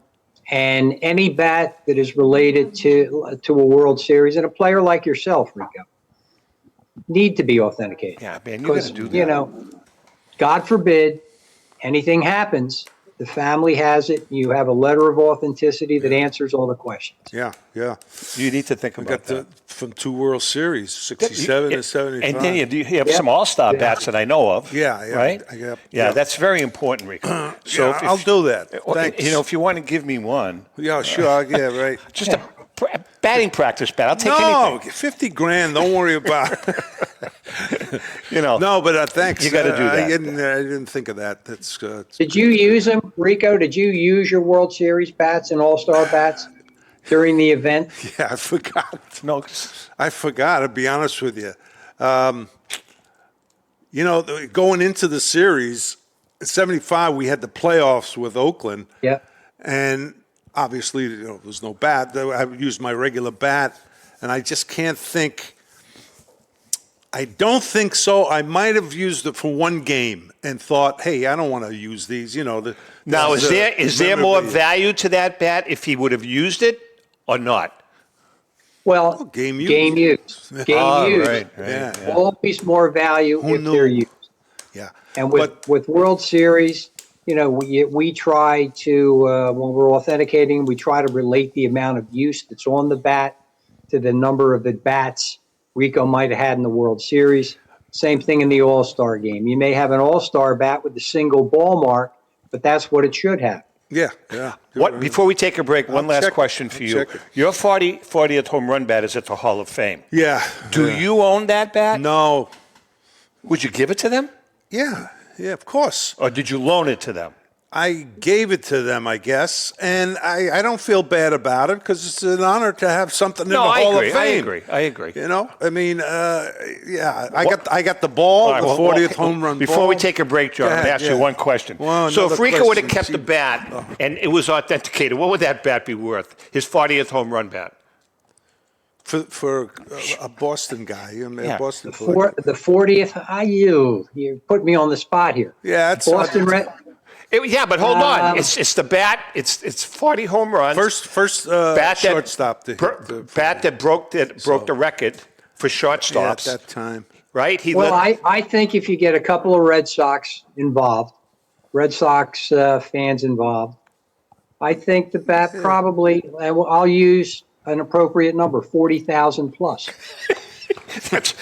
And any bat that is related to a World Series and a player like yourself, Rico, need to be authenticated. Yeah, man, you got to do that. You know, God forbid anything happens, the family has it. You have a letter of authenticity that answers all the questions. Yeah, yeah. You need to think about that. From 2 World Series, 67 and 75. And then you have some All-Star bats that I know of. Yeah, yeah. Right? Yeah, that's very important, Rico. So I'll do that. Thanks. You know, if you want to give me one. Yeah, sure. Yeah, right. Just a batting practice bat. I'll take anything. No, $50,000. Don't worry about it. No, but thanks. You got to do that. I didn't think of that. That's. Did you use them, Rico? Did you use your World Series bats and All-Star bats during the event? Yeah, I forgot. No, I forgot. To be honest with you, going into the series, in '75 we had the playoffs with Oakland. Yeah, and obviously there was no bat. I used my regular bat, and I just can't think. I don't think so. I might have used it for one game and thought, "Hey, I don't want to use these." Now, is there more value to that bat if he would have used it or not? Well, game use. Right. Yeah. Always more value if they're used. Yeah. And with World Series, we try to when we're authenticating, we try to relate the amount of use that's on the bat to the number of at bats Rico might have had in the World Series. Same thing in the All-Star game. You may have an All-Star bat with a single ball mark, but that's what it should have. Yeah. Before we take a break, one last question for you. Your 40th home run bat is at the Hall of Fame. Yeah. Do you own that bat? No. Would you give it to them? Yeah, of course. Or did you loan it to them? I gave it to them, I guess, and I don't feel bad about it because it's an honor to have something in the Hall of Fame. I agree. I mean, I got the ball, the 40th home run. Before we take a break, John, I'm going to ask you one question. So if Rico would have kept the bat and it was authenticated, what would that bat be worth? His 40th home run bat? For a Boston guy, Boston. The 40th, you put me on the spot here. Yeah, it's Boston Red. Yeah, but hold on. It's the bat. It's 40 home runs. First bat shortstop. Bat that broke the record for shortstops at that time. Right? I think if you get a couple of Red Sox involved, Red Sox fans involved. I think the bat probably, I'll use an appropriate number, 40,000 plus.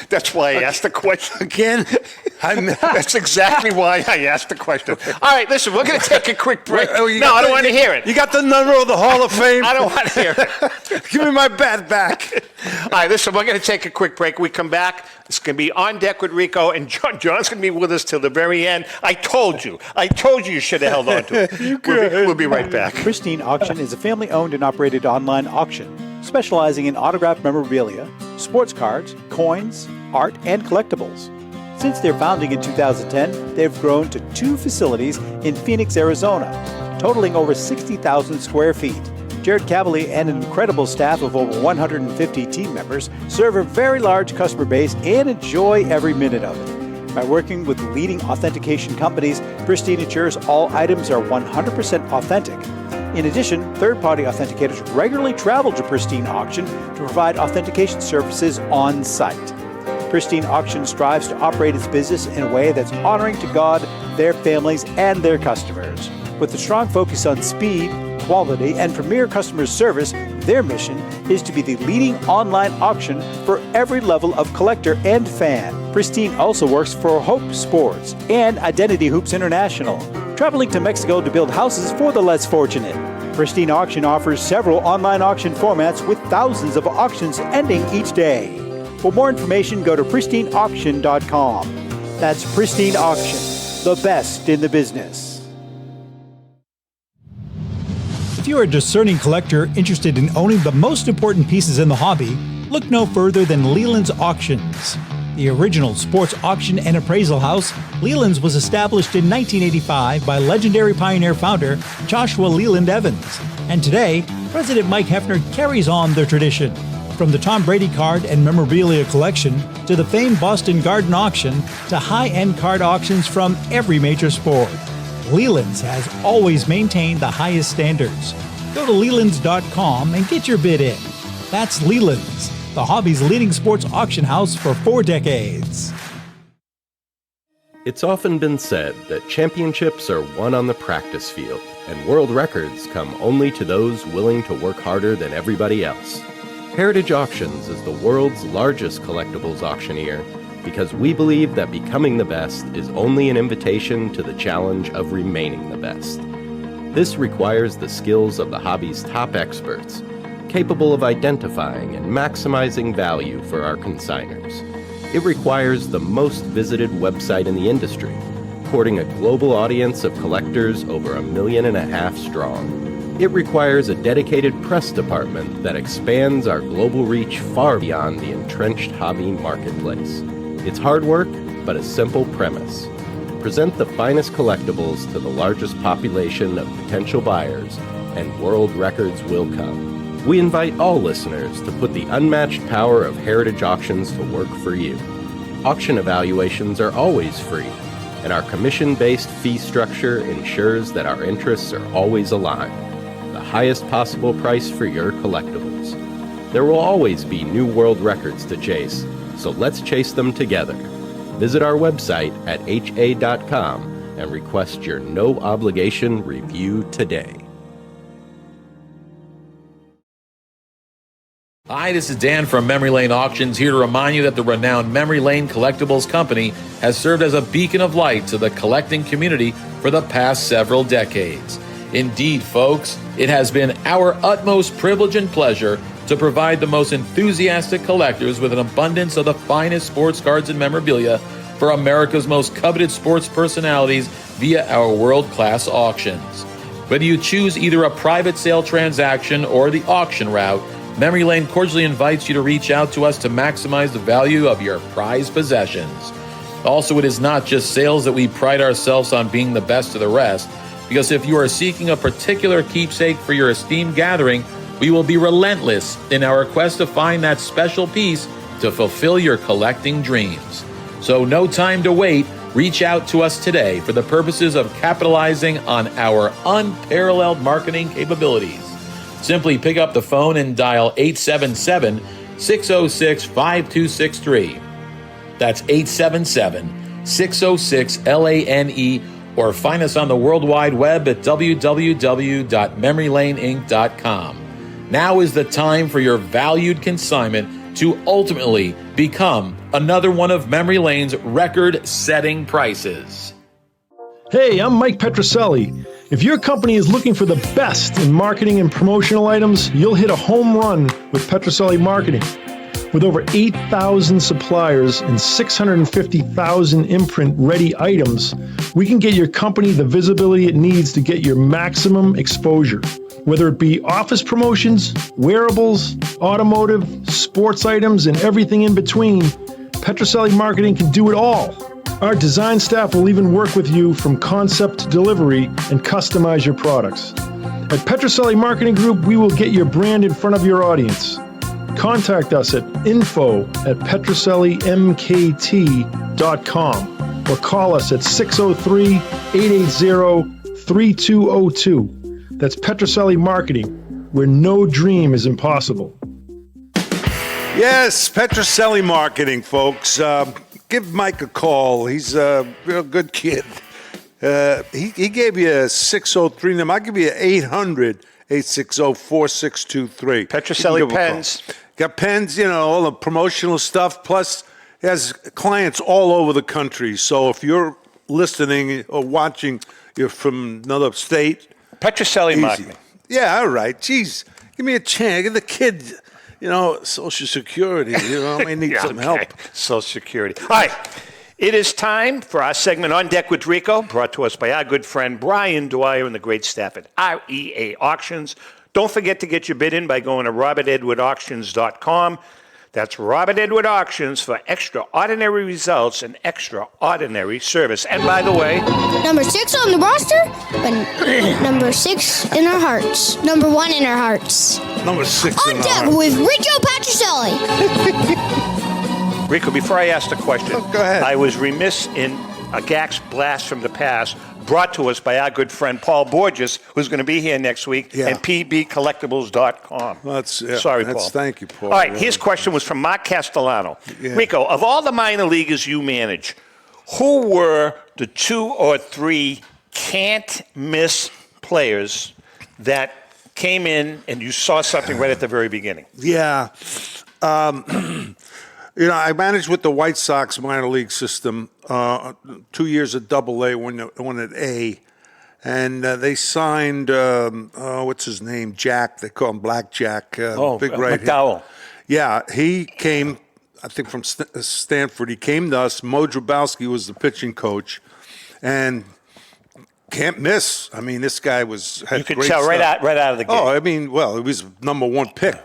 That's why I asked the question again. That's exactly why I asked the question. All right, listen, we're going to take a quick break. No, I don't want to hear it. You got the number of the Hall of Fame? I don't want to hear it. Give me my bat back. All right, listen, we're going to take a quick break. We come back. It's going to be On Deck with Rico, and John's going to be with us till the very end. I told you you should have held on to it. We'll be right back. Pristine Auction is a family-owned and operated online auction specializing in autographed memorabilia, sports cards, coins, art, and collectibles. Since their founding in 2010, they've grown to 2 facilities in Phoenix, Arizona, totaling over 60,000 square feet. Jared Cavalier and an incredible staff of over 150 team members serve a very large customer base and enjoy every minute of it. By working with leading authentication companies, Pristine ensures all items are 100% authentic. In addition, third-party authenticators regularly travel to Pristine Auction to provide authentication services on site. Pristine Auction strives to operate its business in a way that's honoring to God, their families, and their customers. With a strong focus on speed, quality, and premier customer service, their mission is to be the leading online auction for every level of collector and fan. Pristine also works for Hope Sports and Identity Hoops International, traveling to Mexico to build houses for the less fortunate. Pristine Auction offers several online auction formats with thousands of auctions ending each day. For more information, go to pristineauction.com. That's Pristine Auction, the best in the business. If you're a discerning collector interested in owning the most important pieces in the hobby, look no further than Leland's Auctions. The original sports auction and appraisal house, Leland's was established in 1985 by legendary Pioneer founder Joshua Leland Evans. And today, President Mike Hefner carries on the tradition. From the Tom Brady card and memorabilia collection to the famed Boston Garden Auction to high-end card auctions from every major sport, Leland's has always maintained the highest standards. Go to Lelands.com and get your bid in. That's Leland's, the hobby's leading sports auction house for 4 decades. It's often been said that championships are won on the practice field, and world records come only to those willing to work harder than everybody else. Heritage Auctions is the world's largest collectibles auctioneer because we believe that becoming the best is only an invitation to the challenge of remaining the best. This requires the skills of the hobby's top experts, capable of identifying and maximizing value for our consigners. It requires the most visited website in the industry, courting a global audience of collectors over 1.5 million strong. It requires a dedicated press department that expands our global reach far beyond the entrenched hobby marketplace. It's hard work, but a simple premise. Present the finest collectibles to the largest population of potential buyers, and world records will come. We invite all listeners to put the unmatched power of Heritage Auctions to work for you. Auction evaluations are always free, and our commission-based fee structure ensures that our interests are always aligned. The highest possible price for your collectibles. There will always be new world records to chase, so let's chase them together. Visit our website at ha.com and request your no-obligation review today. Hi, this is Dan from Memory Lane Auctions, here to remind you that the renowned Memory Lane Collectibles Company has served as a beacon of light to the collecting community for the past several decades. Indeed, folks, it has been our utmost privilege and pleasure to provide the most enthusiastic collectors with an abundance of the finest sports cards and memorabilia for America's most coveted sports personalities via our world-class auctions. Whether you choose either a private sale transaction or the auction route, Memory Lane cordially invites you to reach out to us to maximize the value of your prized possessions. Also, it is not just sales that we pride ourselves on being the best of the rest, because if you are seeking a particular keepsake for your esteemed gathering, we will be relentless in our quest to find that special piece to fulfill your collecting dreams. So no time to wait. Reach out to us today for the purposes of capitalizing on our unparalleled marketing capabilities. Simply pick up the phone and dial 877-606-5263. That's 877-606-LANE, or find us on the World Wide Web at www.memorylaneinc.com. Now is the time for your valued consignment to ultimately become another one of Memory Lane's record-setting prices. Hey, I'm Mike Petroselli. If your company is looking for the best in marketing and promotional items, you'll hit a home run with Petroselli Marketing. With over 8,000 suppliers and 650,000 imprint-ready items, we can get your company the visibility it needs to get your maximum exposure. Whether it be office promotions, wearables, automotive, sports items, and everything in between, Petroselli Marketing can do it all. Our design staff will even work with you from concept to delivery and customize your products. At Petroselli Marketing Group, we will get your brand in front of your audience. Contact us at info@petrosellimkt.com or call us at 603-880-3202. That's Petroselli Marketing, where no dream is impossible. Yes, Petroselli Marketing, folks. Give Mike a call. He's a real good kid. He gave you a 603 number. I'll give you 800-860-4623. Petroselli pens. Got pens, all the promotional stuff. Plus, he has clients all over the country. So if you're listening or watching, you're from another state. Petroselli Marketing. Yeah, all right. Jeez, give me a chance. Give the kid, Social Security. I may need some help. Social Security. All right. It is time for our segment On Deck with Rico, brought to us by our good friend Brian Dwyer and the great staff at REA Auctions. Don't forget to get your bid in by going to robertedwardauctions.com. That's Robert Edward Auctions for extraordinary results and extraordinary service. And by the way, number 6 on the roster, but number 6 in our hearts. Number 1 in our hearts. Number 6 on deck with Rico Petroselli. Rico, before I ask the question, go ahead. I was remiss in a GAX blast from the past, brought to us by our good friend Paul Borges, who's going to be here next week, and pbcollectables.com. Sorry, Paul. Thank you, Paul. All right, his question was from Mark Castellano. Yeah. Rico, of all the minor leaguers you manage, who were the 2 or 3 can't-miss players that came in and you saw something right at the very beginning? Yeah. I managed with the White Sox minor league system, 2 years at AA, one at A, and they signed, what's his name, Jack, they call him Black Jack, big right McDowell. Yeah, he came, I think from Stanford, he came to us. Mo Drabowski was the pitching coach, and can't miss. I mean, this guy had you could great tell right stuff. out of the gate. Oh, I mean, well, he was number 1 pick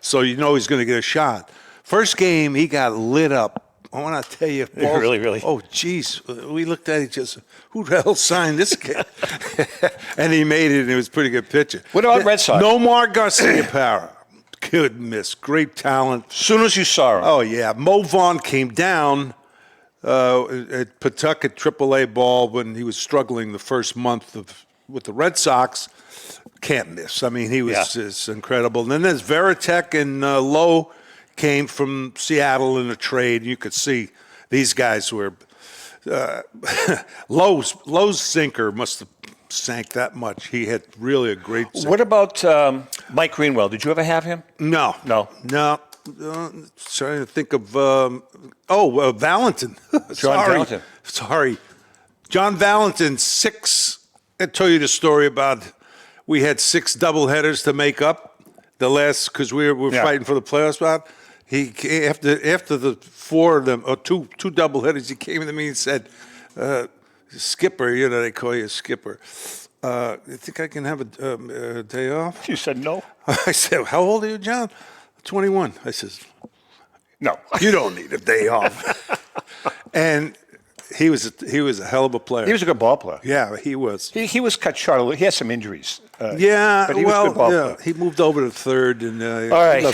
so he's going to get a shot. First game, he got lit up. I want to tell you, Paul, really. Oh, geez, we looked at each other. Who the hell signed this kid? And he made it, and he was a pretty good pitcher. What about Red Sox? Nomar Garcia-Parra, good miss, great talent. As soon as you saw him. Oh yeah, Mo Vaughn came down at Pawtucket AAA ball when he was struggling the first month with the Red Sox. Can't miss. I mean, he was just incredible. And then there's Veritek and Lowe. Came from Seattle in a trade. You could see these guys were Lowe's sinker must have sank that much. He had really a great sinker. What about Mike Greenwell? Did you ever have him? No. Trying to think of Valentin. John Valentin. Sorry. John Valentin, 6. I told you the story about we had 6 doubleheaders to make up the last because we were fighting for the playoff spot. He after the 4 of them or two doubleheaders, he came to me and said, "Skipper, they call you Skipper. You think I can have a day off?" You said no. I said, "How old are you, John?" 21. I says, "No, you don't need a day off." And he was a hell of a player. He was a good ball player. Yeah, he was. He was cut short a little. He had some injuries. But he was a good ball player. He moved over to third. And all right.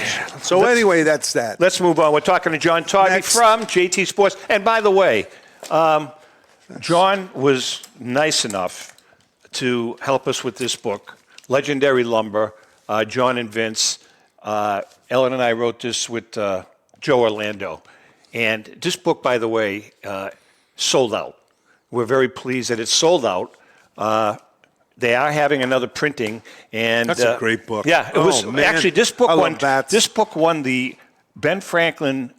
Anyway, that's that. Let's move on. We're talking to John Toggy from JT Sports. And by the way, John was nice enough to help us with this book, Legendary Lumber. John and Vince. Ellen and I wrote this with Joe Orlando. And this book, by the way, sold out we're very pleased that it's sold out. They are having another printing, and that's a great book. Yeah, it was actually this book won. Bats. This book won the Ben Franklin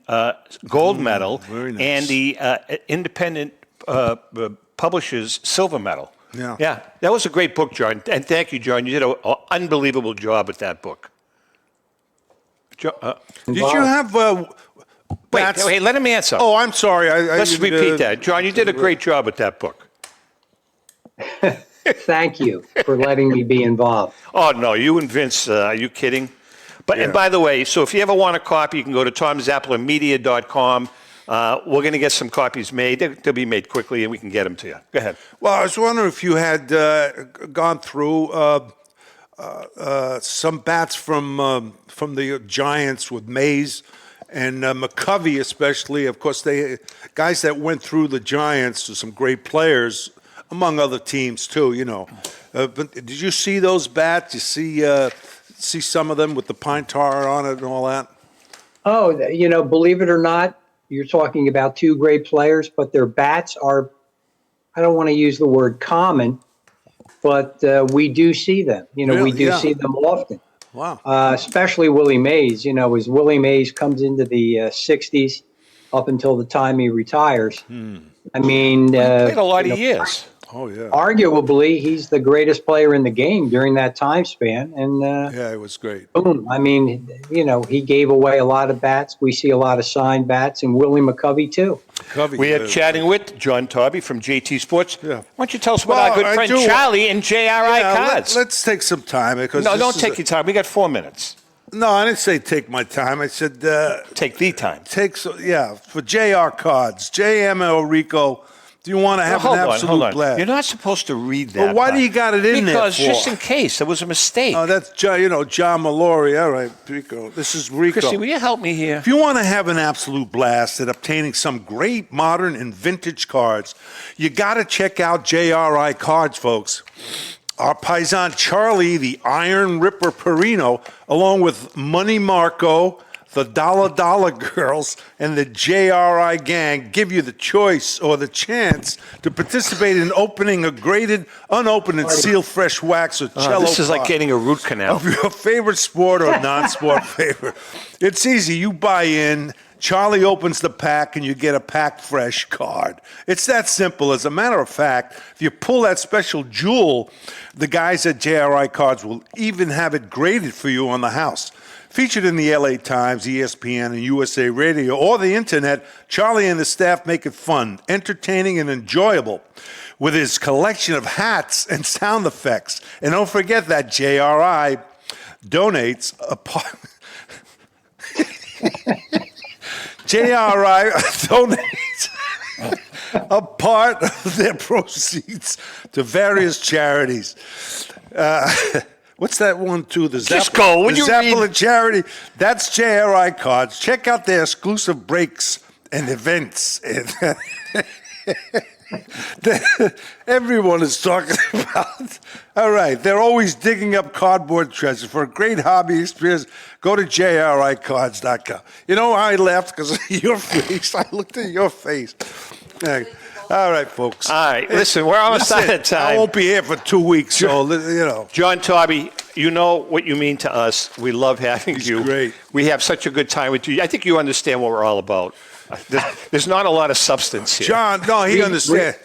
gold medal very nice. and the Independent Publishers silver medal. Yeah, that was a great book, John. And thank you, John. You did an unbelievable job with that book. Did you have? Wait, let him answer. Oh, I'm sorry. Let's repeat that, John. You did a great job with that book. Thank you for letting me be involved. Oh, no, you and Vince, are you kidding? But And by the way, so if you ever want a copy, you can go to tomzapplermedia.com. We're going to get some copies made. They'll be made quickly, and we can get them to you. Go ahead. Well, I was wondering if you had gone through some bats from the Giants with Mays and McCovey, especially. Of course, guys that went through the Giants are some great players, among other teams too. But did you see those bats? You see some of them with the pine tar on it and all that? Oh, believe it or not, you're talking about two great players, but their bats are, I don't want to use the word common, but we do see them. We do see them often. Wow. Especially Willie Mays. As Willie Mays comes into the 60s up until the time he retires. I mean, he played a lot of years. Oh, yeah. Arguably, he's the greatest player in the game during that time span. And yeah, it was great. Boom. I mean, he gave away a lot of bats. We see a lot of signed bats, and Willie McCovey, too. We are chatting with John Taube from JT Sports. Yeah. Why don't you tell us about our good friend Charlie and JRI Cards? Let's take some time. Because No, don't take your time. We got 4 minutes. No, I didn't say take my time. I said take the time. For JR Cards, JM and Rico. Do you want to have an absolute blast? You're not supposed to read that. Well, why do you got it in there Because for? just in case there was a mistake. Oh, that's John Mallory. All right, Rico. This is Rico. Christy, will you help me here? If you want to have an absolute blast at obtaining some great modern and vintage cards, you got to check out JRI Cards, folks. Our paisan Charlie, the Iron Ripper Perino, along with Money Marco, the Dollar Girls, and the JRI gang give you the choice or the chance to participate in opening a graded, unopened, and sealed fresh wax or cello. This is like pot getting a root canal. of your favorite sport or non-sport favorite. It's easy. You buy in. Charlie opens the pack and you get a packed fresh card. It's that simple. As a matter of fact, if you pull that special jewel, the guys at JRI Cards will even have it graded for you on the house. Featured in the LA Times, ESPN, and USA Radio, or the internet, Charlie and the staff make it fun, entertaining, and enjoyable with his collection of hats and sound effects. And don't forget that JRI donates a part. JRI donates a part of their proceeds to various charities. What's that one, too? The Just go. When you read... Zeppelin charity. That's JRI Cards. Check out their exclusive breaks and events. Everyone is talking about. All right. They're always digging up cardboard treasure. For a great hobby experience, go to jricards.com. You know, I laughed because of your face. I looked at your face. All right, folks. All right. Listen, we're almost out of time. I won't be here for 2 weeks, so, John Taube, you know what you mean to us. We love having you. Great. We have such a good time with you. I think you understand what we're all about. There's not a lot of substance here. John, no, he understands.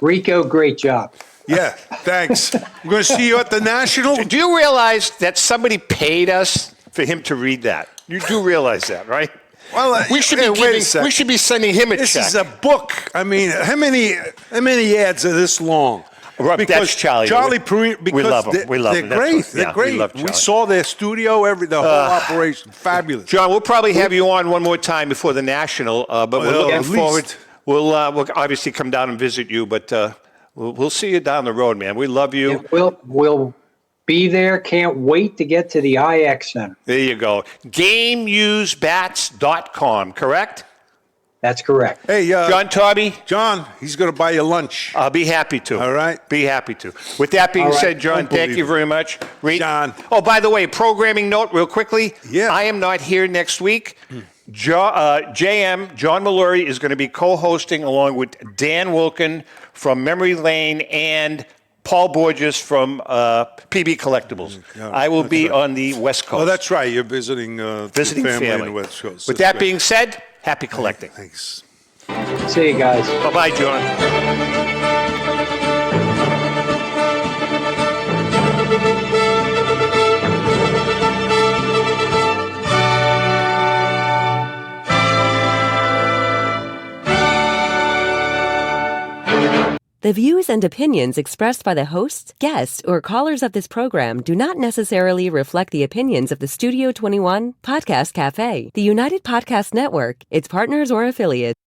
Rico, great job. Yeah, thanks. We're going to see you at the National. Do you realize that somebody paid us for him to read that? You do realize that, right? Well, we should be sending him a check. This is a book. I mean, how many ads are this long? Because that's Charlie. Because we love him. We love they're him. Great. They're great. We saw their studio, the whole operation. Fabulous. John, we'll probably have you on one more time before the National, but we're looking forward. We'll obviously come down and visit you, but we'll see you down the road, man. We love you. Yeah, we'll be there. Can't wait to get to the IX Center. There you go. GameUseBats.com, correct? That's correct. Hey, John Taube. John, he's going to buy you lunch. I'll be happy to. All right. Be happy to. With that being said, John, thank you very much. John. Oh, by the way, programming note real quickly. Yeah. I am not here next week. JM, John Mallory, is going to be co-hosting along with Dan Wilkin from Memory Lane and Paul Borges from PB Collectibles. I will be on the West Coast. Oh, that's right. You're visiting family on the West Coast. With That's that great. being said, happy collecting. Thanks. See you guys. Bye-bye, John. The views and opinions expressed by the hosts, guests, or callers of this program do not necessarily reflect the opinions of the Studio 21 Podcast Cafe, the United Podcast Network, its partners, or affiliates.